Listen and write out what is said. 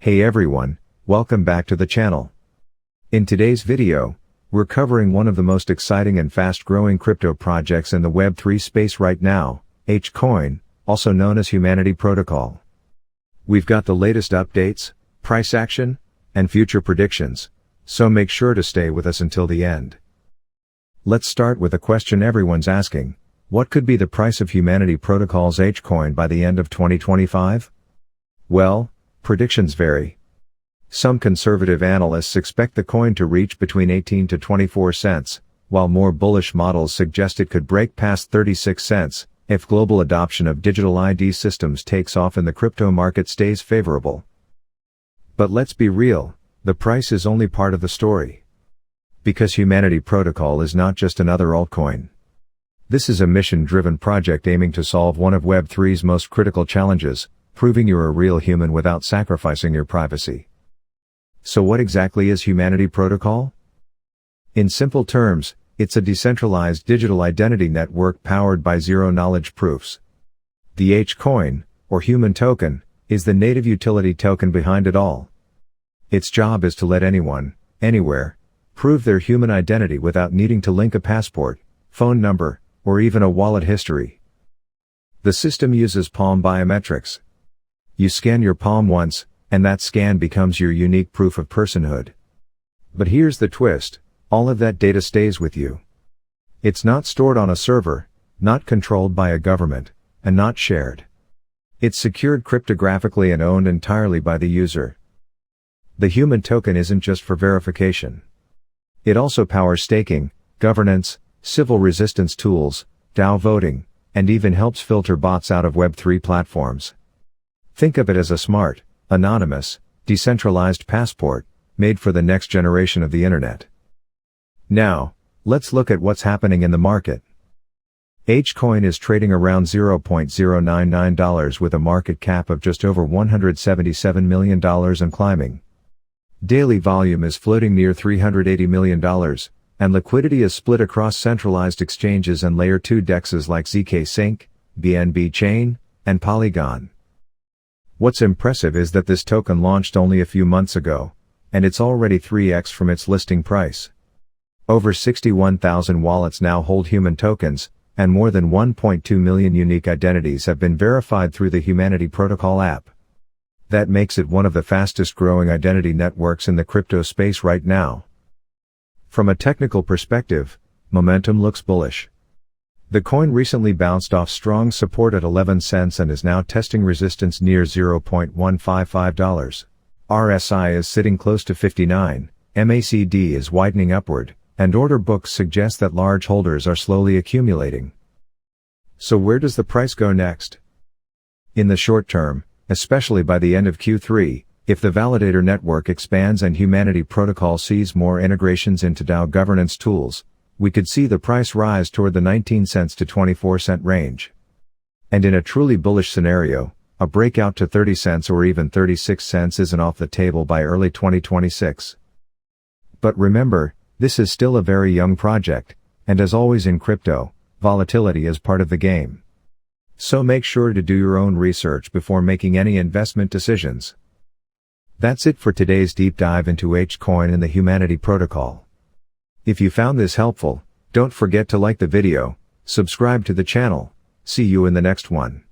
Hey everyone, welcome back to the channel. In today's video, we're covering one of the most exciting and fast-growing crypto projects in the Web3 space right now, H-Coin, also known as Humanity Protocol. We've got the latest updates, price action, and future predictions, so make sure to stay with us until the end. Let's start with a question everyone's asking: what could be the price of Humanity Protocol's H-Coin by the end of 2025? Well, predictions vary. Some conservative analysts expect the coin to reach between 18 to 24 cents, while more bullish models suggest it could break past 36 cents, if global adoption of digital ID systems takes off and the crypto market stays favorable. But let's be real, the price is only part of the story. Because Humanity Protocol is not just another altcoin. This is a mission-driven project aiming to solve one of Web3's most critical challenges: proving you're a real human without sacrificing your privacy. So what exactly is Humanity Protocol? In simple terms, it's a decentralized digital identity network powered by zero-knowledge proofs. The H-Coin, or human token, is the native utility token behind it all. Its job is to let anyone, anywhere, prove their human identity without needing to link a passport, phone number, or even a wallet history. The system uses palm biometrics. You scan your palm once, and that scan becomes your unique proof of personhood. But here's the twist: all of that data stays with you. It's not stored on a server, not controlled by a government, and not shared. It's secured cryptographically and owned entirely by the user. The human token isn't just for verification. It also powers staking, governance, civil resistance tools, DAO voting, and even helps filter bots out of Web3 platforms. Think of it as a smart, anonymous, decentralized passport, made for the next generation of the internet. Now, let's look at what's happening in the market. H-Coin is trading around $0.099 with a market cap of just over $177 million and climbing. Daily volume is floating near $380 million, and liquidity is split across centralized exchanges and Layer 2 DEXs like zkSync, BNB Chain, and Polygon. What's impressive is that this token launched only a few months ago, and it's already 3x from its listing price. Over 61,000 wallets now hold human tokens, and more than 1.2 million unique identities have been verified through the Humanity Protocol app. That makes it one of the fastest growing identity networks in the crypto space right now. From a technical perspective, momentum looks bullish. The coin recently bounced off strong support at 11 cents and is now testing resistance near $0.155. RSI is sitting close to 59, MACD is widening upward, and order books suggest that large holders are slowly accumulating. So where does the price go next? In the short term, especially by the end of Q3, if the validator network expands and Humanity Protocol sees more integrations into DAO governance tools, we could see the price rise toward the 19 cents to 24 cent range. And in a truly bullish scenario, a breakout to 30 cents or even 36 cents isn't off the table by early 2026. But remember, this is still a very young project, and as always in crypto, volatility is part of the game. So make sure to do your own research before making any investment decisions. That's it for today's deep dive into H-Coin and the Humanity Protocol. If you found this helpful, don't forget to like the video, subscribe to the channel. See you in the next one.